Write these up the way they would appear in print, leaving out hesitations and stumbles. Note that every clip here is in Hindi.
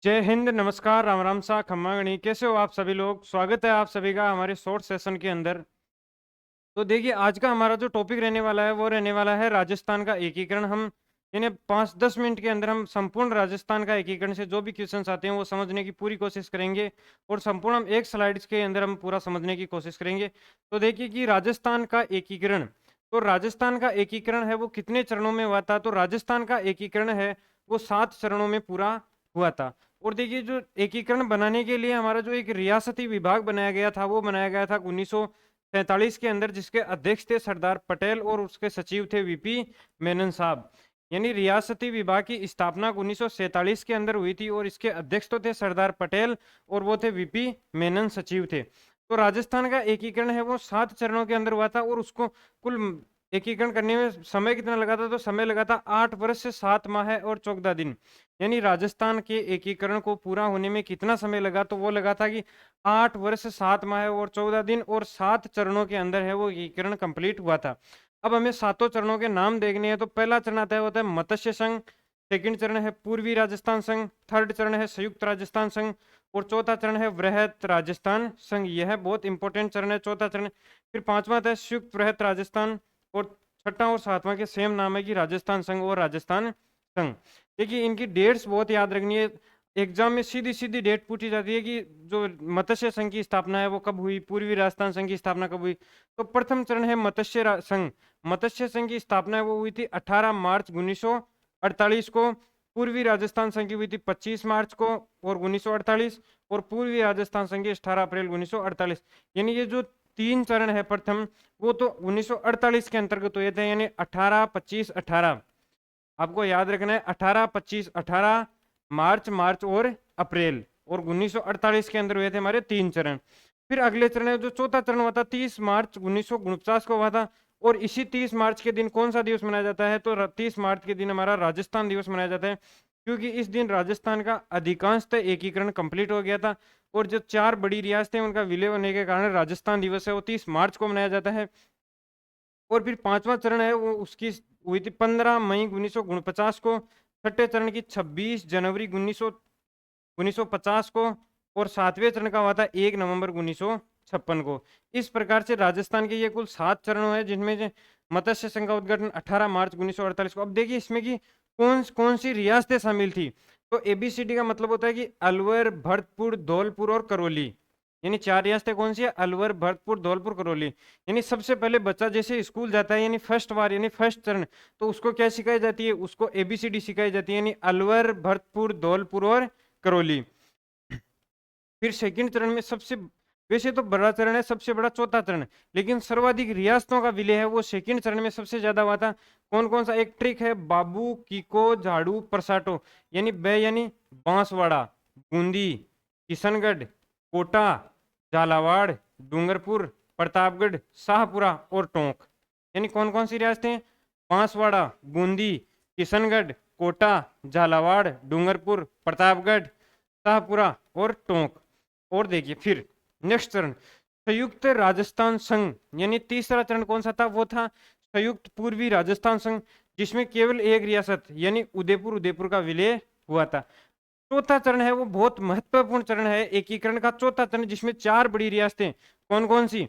जय हिंद, नमस्कार, राम राम सा, खम्मा गणी। कैसे हो आप सभी लोग? स्वागत है आप सभी का हमारे शॉर्ट सेशन के अंदर। तो देखिए, आज का हमारा जो टॉपिक रहने वाला है वो रहने वाला है राजस्थान का एकीकरण। हम इन्हें 5-10 मिनट के अंदर हम संपूर्ण राजस्थान का एकीकरण से जो भी क्वेश्चंस आते हैं वो समझने की पूरी कोशिश करेंगे, और संपूर्ण हम एक स्लाइड्स के अंदर हम पूरा समझने की कोशिश करेंगे। तो देखिए कि राजस्थान का एकीकरण, तो राजस्थान का एकीकरण है वो कितने चरणों में हुआ था? तो राजस्थान का एकीकरण है वो 7 चरणों में पूरा हुआ था। और देखिए, जो एकीकरण बनाने के लिए हमारा जो एक रियासती विभाग बनाया गया था वो बनाया गया था 1947 के अंदर, जिसके अध्यक्ष थे सरदार पटेल और उसके सचिव थे वीपी मेनन साहब। यानी रियासती विभाग की स्थापना 1947 के अंदर हुई थी, और इसके अध्यक्ष तो थे सरदार पटेल और वो थे वीपी मेनन, सचिव थे। तो राजस्थान का एकीकरण है वो 7 चरणों के अंदर हुआ था, और उसको कुल एकीकरण करने में समय कितना लगा था? तो समय लगा था 8 वर्ष से 7 माह और 14 दिन। यानी राजस्थान के एकीकरण को पूरा होने में कितना समय लगा? तो वो लगा था कि 8 वर्ष 7 माह और 14 दिन, और 7 चरणों के अंदर है वो एकीकरण कंप्लीट हुआ था। अब हमें सातों चरणों के नाम देखने हैं। तो पहला चरण आता है होता है मत्स्य संघ, सेकंड चरण है पूर्वी राजस्थान संघ, थर्ड चरण है संयुक्त राजस्थान संघ, और चौथा चरण है वृहत राजस्थान संघ। यह है बहुत इंपॉर्टेंट चरण है, चौथा चरण। फिर पांचवा आता है संयुक्त वृहत राजस्थान, और छठा और सातवां के सेम नाम है कि राजस्थान संघ और राजस्थान संघ। देखिए, इनकी डेट्स बहुत याद रखनी है। एग्जाम में सीधी सीधी डेट पूछी जाती है कि जो मत्स्य संघ की स्थापना है वो कब हुई, पूर्वी राजस्थान संघ की स्थापना कब हुई। तो प्रथम चरण है संघ। मत्स्य संघ की स्थापना वो हुई थी 18 मार्च 1948 को। पूर्वी राजस्थान संघ की हुई थी 25 मार्च को और 1948, और पूर्वी राजस्थान संघ की 18 अप्रैल 1948। यानी ये जो 3 चरण है प्रथम, वो तो 1948 के अंतर्गत हुए थे। यानी 18, 25, 18 आपको याद रखना है। 18, 25, 18 मार्च, मार्च और अप्रैल, और 1948 के अंदर हुए थे हमारे 3 चरण। फिर अगले चरण है जो चौथा चरण हुआ था 30 मार्च 1949 को हुआ था। और इसी 30 मार्च के दिन कौन सा दिवस मनाया जाता है? तो 30 मार्च के दिन हमारा राजस्थान दिवस मनाया जाता है, क्योंकि इस दिन राजस्थान का अधिकांशतः एकीकरण कंप्लीट हो गया था, और जो 4 बड़ी रियासतें उनका विलय होने के कारण राजस्थान दिवस है वो 30 मार्च को मनाया जाता है। और फिर पांचवा चरण है वो उसकी हुई थी 15 मई 1949 को। छठे चरण की 26 जनवरी 1950 को, और सातवें चरण का हुआ था 1 नवंबर 1956 को। इस प्रकार से राजस्थान के ये कुल 7 चरण है, जिनमें से मत्स्य संघ का उद्घाटन 18 मार्च 1948 को। अब देखिए इसमें की कौन कौन सी रियासतें शामिल थी। तो एबीसीडी का मतलब होता है कि अलवर, भरतपुर, धौलपुर और करौली। यानी 4 रियासतें कौन सी है? अलवर, भरतपुर, धौलपुर, करौली। यानी सबसे पहले बच्चा जैसे स्कूल जाता है, यानी फर्स्ट बार यानी फर्स्ट चरण, तो उसको क्या सिखाई जाती है? उसको एबीसीडी सिखाई जाती है, यानी अलवर, भरतपुर, धौलपुर और करौली। फिर सेकंड चरण में सबसे, वैसे तो बड़ा चरण है, सबसे बड़ा चौथा चरण, लेकिन सर्वाधिक रियासतों का विलय है वो सेकंड चरण में सबसे ज्यादा हुआ था। कौन कौन सा? एक ट्रिक है, बाबू, कीको, झाड़ू, परसाटो। यानी यानी बांसवाड़ा, बूंदी, किशनगढ़, कोटा, झालावाड़, डूंगरपुर, प्रतापगढ़, शाहपुरा और टोंक। यानी कौन कौन सी रियासतें? बांसवाड़ा, बूंदी, किशनगढ़, कोटा, झालावाड़, डूंगरपुर, प्रतापगढ़, शाहपुरा और टोंक। और देखिए फिर नेक्स्ट चरण संयुक्त राजस्थान संघ। यानी तीसरा चरण कौन सा था? वो था संयुक्त पूर्वी राजस्थान संघ, जिसमें केवल एक रियासत यानी उदयपुर, उदयपुर का विलय हुआ था। चौथा चरण है वो बहुत महत्वपूर्ण चरण है एकीकरण का, चौथा चरण, जिसमें 4 बड़ी रियासतें कौन कौन सी?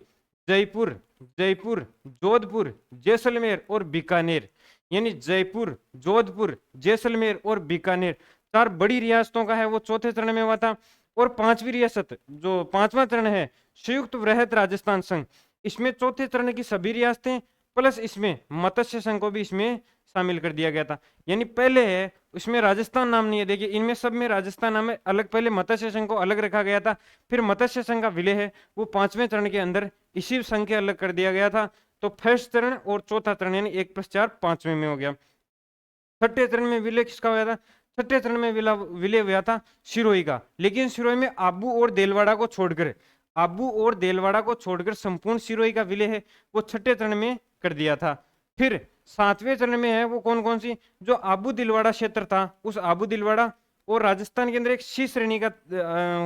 जयपुर, जयपुर, जोधपुर, जैसलमेर और बीकानेर। यानी जयपुर, जोधपुर, जैसलमेर और बीकानेर 4 बड़ी रियासतों का है वो चौथे चरण में हुआ था। और पांचवी रियासत जो पांचवा चरण है संयुक्त वृहत राजस्थान संघ, इसमें चौथे चरण की सभी रियासतें प्लस इसमें मत्स्य संघ को भी इसमें शामिल कर दिया गया था। यानी पहले है उसमें राजस्थान नाम नहीं है, देखिए इनमें सब में राजस्थान नाम है अलग। पहले मत्स्य संघ को अलग रखा गया था, फिर मत्स्य संघ का विलय है वो पांचवें चरण के अंदर इसी संघ के अलग कर दिया गया था। तो फर्स्ट चरण और चौथा चरण यानी 1+4 पांचवें में हो गया। छठे चरण में विलय किसका हुआ था? छठे चरण में विलय हुआ था सिरोही का, लेकिन सिरोही में आबू और देलवाड़ा को छोड़कर, आबू और देलवाड़ा को छोड़कर संपूर्ण सिरोही का विलय है वो छठे चरण में कर दिया था। फिर सातवें चरण में है वो कौन कौन सी? जो आबू दिलवाड़ा क्षेत्र था, उस आबू दिलवाड़ा, और राजस्थान के अंदर एक सी श्रेणी का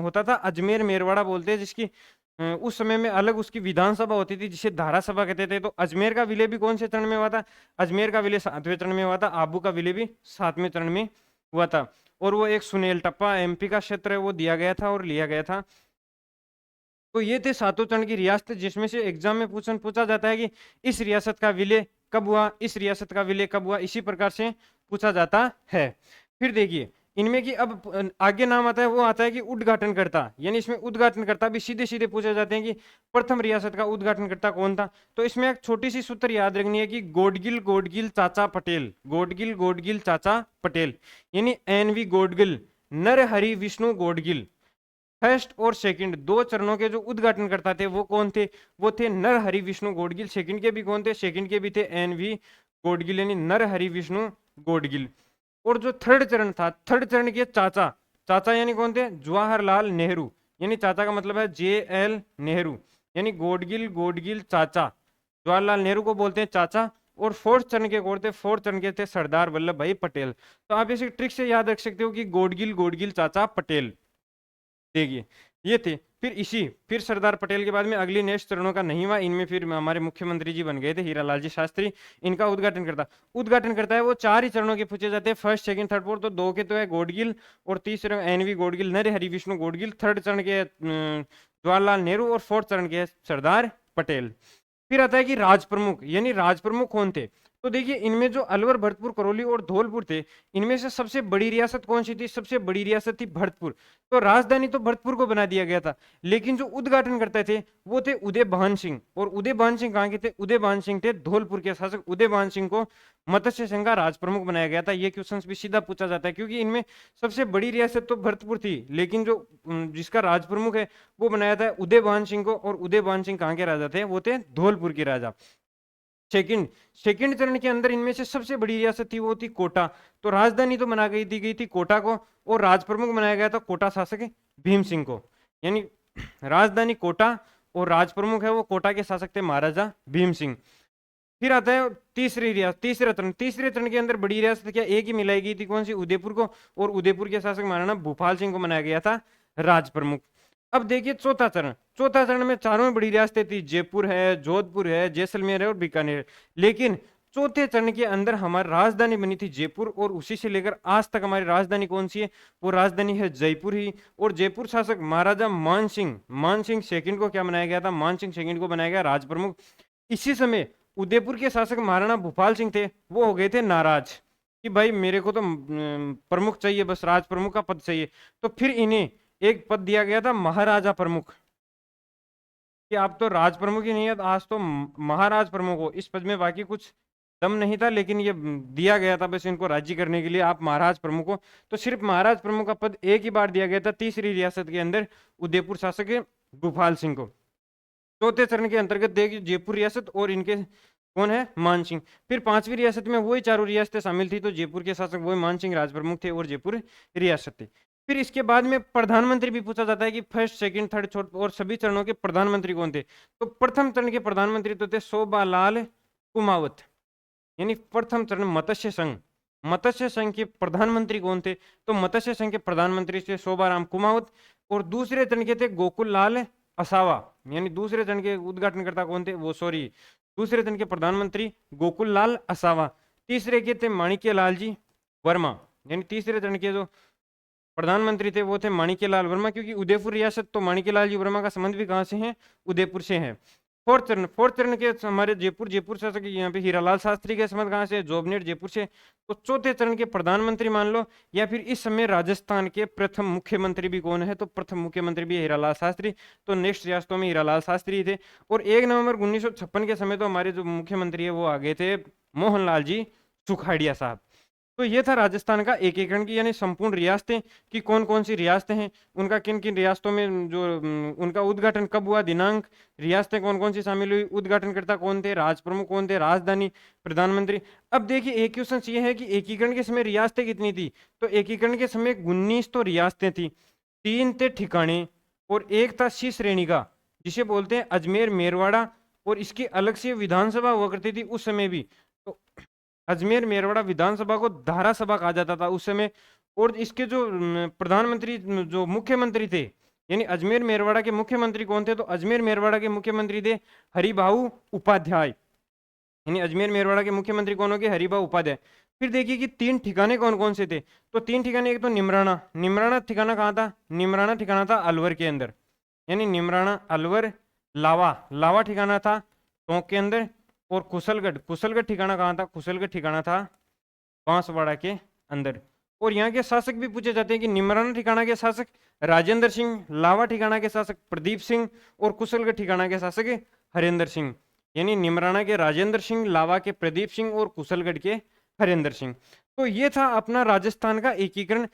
होता था अजमेर मेरवाड़ा बोलते हैं, जिसकी उस समय में अलग उसकी विधानसभा होती थी जिसे धारा सभा कहते थे। तो अजमेर का विलय भी कौन से चरण में हुआ था? अजमेर का विलय 7वें चरण में हुआ था, आबू का विलय भी 7वें चरण में हुआ था। और वो एक सुनेल टप्पा एमपी का क्षेत्र है वो दिया गया था और लिया गया था। तो ये थे सातों चरण की रियासत, जिसमें से एग्जाम में पूछा जाता है कि इस रियासत का विलय कब हुआ, इस रियासत का विलय कब हुआ, इसी प्रकार से पूछा जाता है। फिर देखिए इनमें की अब आगे नाम आता है, वो आता है कि उद्घाटनकर्ता, यानी इसमें उद्घाटनकर्ता भी सीधे सीधे पूछे जाते हैं कि प्रथम रियासत का उद्घाटनकर्ता कौन था। तो इसमें एक छोटी सी सूत्र याद रखनी है कि गोडगिल गोडगिल चाचा पटेल, गोडगिल गोडगिल चाचा पटेल, यानी एनवी गोडगिल, नरहरि विष्णु गोडगिल। फर्स्ट और सेकंड दो चरणों के जो उद्घाटन करता थे वो कौन थे, वो थे नरहरि विष्णु गोडगिल। सेकंड के भी कौन थे, सेकंड के भी थे एनवी गोडगिल, यानी नरहरि विष्णु गोडगिल। और जो थर्ड चरण था, थर्ड चरण के चाचा, चाचा यानी कौन थे, जवाहरलाल नेहरू, यानी चाचा का मतलब है JL नेहरू, यानी गोडगिल गोडगिल चाचा, जवाहरलाल नेहरू को बोलते हैं चाचा। और फोर्थ चरण के कौन थे, फोर्थ चरण के थे सरदार वल्लभ भाई पटेल। तो आप इसे ट्रिक से याद रख सकते हो कि गोडगिल गोडगिल चाचा पटेल। देखिए ये थे। फिर सरदार पटेल के बाद में अगली नेक्स्ट चरणों का नहीं हुआ, इनमें फिर हमारे मुख्यमंत्री जी बन गए थे हीरालाल जी शास्त्री। इनका उद्घाटन करता है वो चार ही चरणों के पूछे जाते हैं, फर्स्ट सेकंड थर्ड फोर्थ। तो दो के तो है गोडगिल और तीसरे एनवी गोडगिल नरहरि विष्णु गोडगिल, थर्ड चरण के जवाहरलाल नेहरू और फोर्थ चरण के सरदार पटेल। फिर आता है कि राज प्रमुख, यानी राज प्रमुख कौन थे। तो देखिए इनमें जो अलवर भरतपुर करौली और धौलपुर थे, इनमें से सबसे बड़ी रियासत कौन सी थी, सबसे बड़ी रियासत थी भरतपुर। तो राजधानी तो भरतपुर को बना दिया गया था, लेकिन जो उद्घाटन करते थे वो थे उदय भान सिंह। और उदय भान सिंह कहाँ के थे, उदय भान सिंह थे धौलपुर के शासक। उदय भान सिंह को मत्स्य संघ का राज प्रमुख बनाया गया था। ये क्वेश्चन भी सीधा पूछा जाता है, क्योंकि इनमें सबसे बड़ी रियासत तो भरतपुर थी, लेकिन जो जिसका राज प्रमुख है वो बनाया था उदय भान सिंह को। और उदय भान सिंह कहाँ के राजा थे, वो थे धौलपुर के राजा। सेकंड चरण के अंदर इनमें से सबसे बड़ी रियासत थी वो थी कोटा। तो राजधानी तो बना गई थी कोटा को, और राज प्रमुख बनाया गया था कोटा शासक भीम सिंह को। यानी राजधानी कोटा और राज प्रमुख है वो कोटा के शासक थे महाराजा भीम सिंह। फिर आता है तीसरे चरण के अंदर बड़ी रियासत क्या एक ही मिलाई गई थी, कौन सी, उदयपुर को। और उदयपुर के शासक महाराणा भूपाल सिंह को बनाया गया था राज प्रमुख। अब देखिए चौथा चरण में चारों में बड़ी रियासतें थी, जयपुर है, जोधपुर है, जैसलमेर है और बीकानेर। लेकिन चौथे चरण के अंदर हमारी राजधानी बनी थी जयपुर, और उसी से लेकर आज तक हमारी राजधानी कौन सी है, वो राजधानी है जयपुर ही। और जयपुर शासक महाराजा मान सिंह सेकंड को क्या बनाया गया था, मान सिंह सेकंड को बनाया गया राज प्रमुख। इसी समय उदयपुर के शासक महाराणा भूपाल सिंह थे, वो हो गए थे नाराज कि भाई मेरे को तो प्रमुख चाहिए, बस राज प्रमुख का पद चाहिए। तो फिर इन्हें एक पद दिया गया था महाराजा प्रमुख, कि आप तो राज प्रमुख ही नहीं है, आज तो महाराज प्रमुख हो। इस पद में बाकी कुछ दम नहीं था, लेकिन ये दिया गया था बस इनको राजी करने के लिए, आप महाराज प्रमुख हो। तो सिर्फ महाराज प्रमुख का पद एक ही बार दिया गया था तीसरी रियासत के अंदर उदयपुर शासक भूपाल सिंह को। चौथे चरण के अंतर्गत देखिए जयपुर रियासत और इनके कौन है, मान सिंह। फिर पांचवी रियासत में वही चारों रियासतें शामिल थी, तो जयपुर के शासक वही मान सिंह राज प्रमुख थे और जयपुर रियासत थे। फिर इसके बाद में प्रधानमंत्री भी पूछा जाता है कि फर्स्ट सेकंड थर्ड फोर्थ और सभी चरणों के प्रधानमंत्री कौन थे। तो प्रथम चरण के प्रधानमंत्री तो थे शोभालाल कुमावत, यानी प्रथम चरण मत्स्य संघ के प्रधानमंत्री कौन थे, तो मत्स्य संघ के प्रधानमंत्री थे शोभाराम कुमावत। और दूसरे चरण के थे गोकुल लाल असावा, यानी दूसरे चरण के उद्घाटनकर्ता कौन थे, वो सॉरी दूसरे चरण के प्रधानमंत्री गोकुल लाल असावा। तीसरे के थे माणिक्य लाल जी वर्मा, यानी तीसरे चरण के जो प्रधानमंत्री थे वो थे माणिक्य लाल वर्मा, क्योंकि उदयपुर रियासत तो माणिक्य लाल जी वर्मा का संबंध भी कहाँ से है, उदयपुर से है। फोर्थ चरण के हमारे जयपुर शासक यहाँ पे हीरालाल शास्त्री के संबंध कहाँ से, जोबनेर जयपुर से। तो चौथे चरण के प्रधानमंत्री मान लो, या फिर इस समय राजस्थान के प्रथम मुख्यमंत्री भी कौन है, तो प्रथम मुख्यमंत्री भी हीरालाल शास्त्री। तो नेक्स्ट रियासतों में हीरालाल शास्त्री थे। और 1 नवंबर 1956 के समय तो हमारे जो मुख्यमंत्री है वो आ गए थे मोहनलाल जी सुखाड़िया साहब। तो ये था राजस्थान का एकीकरण की, यानी संपूर्ण रियासतें कि कौन कौन सी रियासतें हैं, उनका किन किन रियासतों में जो उनका उद्घाटन कब हुआ, दिनांक, रियासतें कौन कौन सी शामिल हुई, उद्घाटनकर्ता कौन थे, राज प्रमुख कौन थे, राजधानी, प्रधानमंत्री। अब देखिए एक क्वेश्चन ये है कि एकीकरण के समय रियासतें कितनी थी, तो एकीकरण के समय 19 तो रियासतें थी, 3 थे ठिकाने और एक था सी श्रेणी का, जिसे बोलते हैं अजमेर मेरवाड़ा। और इसकी अलग से विधानसभा हुआ करती थी उस समय भी, तो अजमेर मेरवाड़ा विधानसभा को धारा सभा कहा जाता था उस समय। और इसके जो प्रधानमंत्री जो मुख्यमंत्री थे, यानी अजमेर मेरवाड़ा के मुख्यमंत्री कौन थे, तो अजमेर मेरवाड़ा के मुख्यमंत्री थे हरिभाऊ उपाध्याय, यानी अजमेर मेरवाड़ा के मुख्यमंत्री कौन हो गए, हरिभाऊ उपाध्याय। फिर देखिए कि 3 ठिकाने कौन कौन से थे। तो 3 ठिकाने, एक तो निमराना, निमराना ठिकाना कहाँ था? निमराना ठिकाना था अलवर के अंदर, यानी निमराना अलवर। लावा, लावा ठिकाना था टोंक के अंदर। और कुशलगढ़, कुशलगढ़ ठिकाना कहाँ था? कुशलगढ़ ठिकाना था बांसवाड़ा के अंदर। और यहाँ के शासक भी पूछे जाते हैं कि निमराना ठिकाना के शासक राजेंद्र सिंह, लावा ठिकाना के शासक प्रदीप सिंह, और कुशलगढ़ ठिकाना के शासक हरेंद्र सिंह। यानी निमराना के राजेंद्र सिंह, लावा के प्रदीप सिंह और कुशलगढ़ के हरेंद्र सिंह। तो ये था अपना राजस्थान का एकीकरण।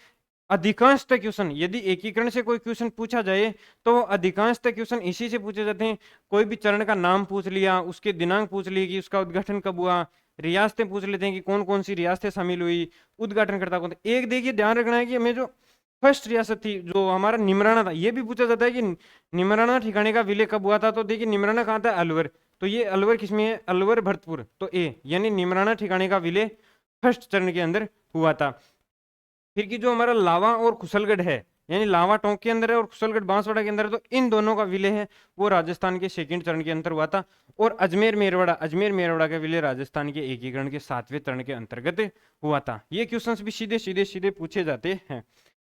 अधिकांशतः क्वेश्चन, यदि एकीकरण से कोई क्वेश्चन पूछा जाए तो अधिकांशतः क्वेश्चन इसी से पूछे जाते हैं। कोई भी चरण का नाम पूछ लिया, उसके दिनांक पूछ लिए कि उसका उद्घाटन कब हुआ, रियासतें पूछ लेते हैं कि कौन कौन सी रियासतें शामिल हुई, उद्घाटनकर्ता कौन था। एक देखिए ध्यान रखना है कि हमें जो फर्स्ट रियासत थी जो हमारा निमराना था, ये भी पूछा जाता है कि निमराना ठिकाने का विलय कब हुआ था। तो देखिए निमराना कहाँ था? अलवर। तो ये अलवर किसमें है? अलवर भरतपुर। तो ए, यानी निमराना ठिकाने का विलय फर्स्ट चरण के अंदर हुआ था। फिर की जो हमारा लावा और कुशलगढ़ है, यानी लावा टोंक के अंदर है और कुशलगढ़ बांसवाड़ा के अंदर है, तो इन दोनों का विलय है वो राजस्थान के सेकंड चरण के अंतर हुआ था। और अजमेर मेरवाड़ा, अजमेर मेरवाड़ा का विलय राजस्थान के एकीकरण के 7वें चरण के अंतर्गत हुआ था। ये क्वेश्चंस भी सीधे सीधे सीधे पूछे जाते हैं।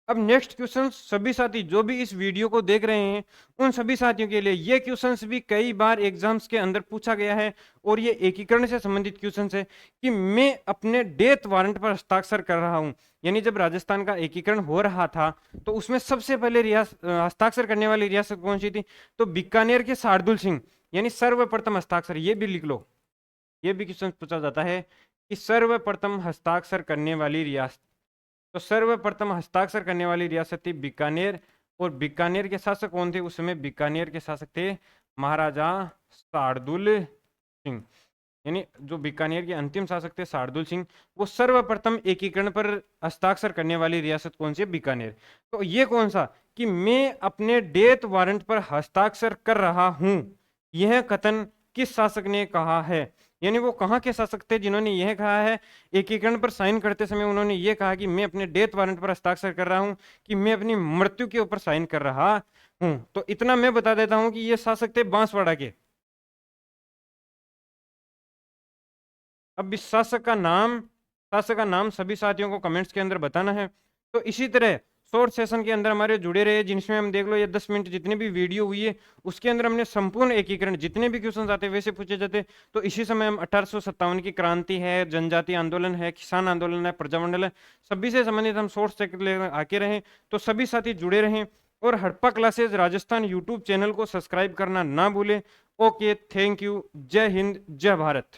अब नेक्स्ट क्वेश्चन, सभी साथी जो भी इस वीडियो को देख रहे हैं उन सभी साथियों के लिए ये क्वेश्चंस भी कई बार एग्जाम्स के अंदर पूछा गया है, और ये एकीकरण से संबंधित क्वेश्चंस है कि मैं अपने डेथ वारंट पर हस्ताक्षर कर रहा हूं। यानी जब राजस्थान का एकीकरण हो रहा था तो उसमें सबसे पहले हस्ताक्षर करने वाली रियासत कौन सी थी? तो बीकानेर के शार्दुल सिंह, यानी सर्वप्रथम हस्ताक्षर। ये भी लिख लो, ये भी क्वेश्चन पूछा जाता है कि सर्वप्रथम हस्ताक्षर करने वाली रियासत। तो सर्वप्रथम हस्ताक्षर करने वाली रियासत थी बीकानेर। और बीकानेर के शासक कौन थे उस समय? बीकानेर के शासक थे महाराजा शार्दुल सिंह। यानी जो बीकानेर के अंतिम शासक थे शार्दुल सिंह, वो सर्वप्रथम एकीकरण पर हस्ताक्षर करने वाली रियासत कौन सी है? बीकानेर। तो ये कौन सा कि मैं अपने डेथ वारंट पर हस्ताक्षर कर रहा हूं, यह कथन किस शासक ने कहा है? यानी वो कहाँ के शासक थे जिन्होंने यह कहा है? एकीकरण पर साइन करते समय उन्होंने ये कहा कि मैं अपने डेथ वारंट पर हस्ताक्षर कर रहा हूं, कि मैं अपनी मृत्यु के ऊपर साइन कर रहा हूं। तो इतना मैं बता देता हूं कि ये शासक थे बांसवाड़ा के। अब इस शासक का नाम सभी साथियों को कमेंट्स के अंदर बताना है। तो इसी तरह शॉर्ट सेशन के अंदर हमारे जुड़े रहे, जिनमें हम देख लो ये 10 मिनट जितनी भी वीडियो हुई है उसके अंदर हमने संपूर्ण एकीकरण जितने भी क्वेश्चन आते वैसे पूछे जाते। तो इसी समय हम 1857 की क्रांति है, जनजाति आंदोलन है, किसान आंदोलन है, प्रजामंडल है, सभी से संबंधित हम शॉर्ट सेशन आके रहें। तो सभी साथी जुड़े रहें और Harappa classes Rajasthan YouTube channel को सब्सक्राइब करना ना भूलें। Okay, thank you. जय हिंद, जय भारत।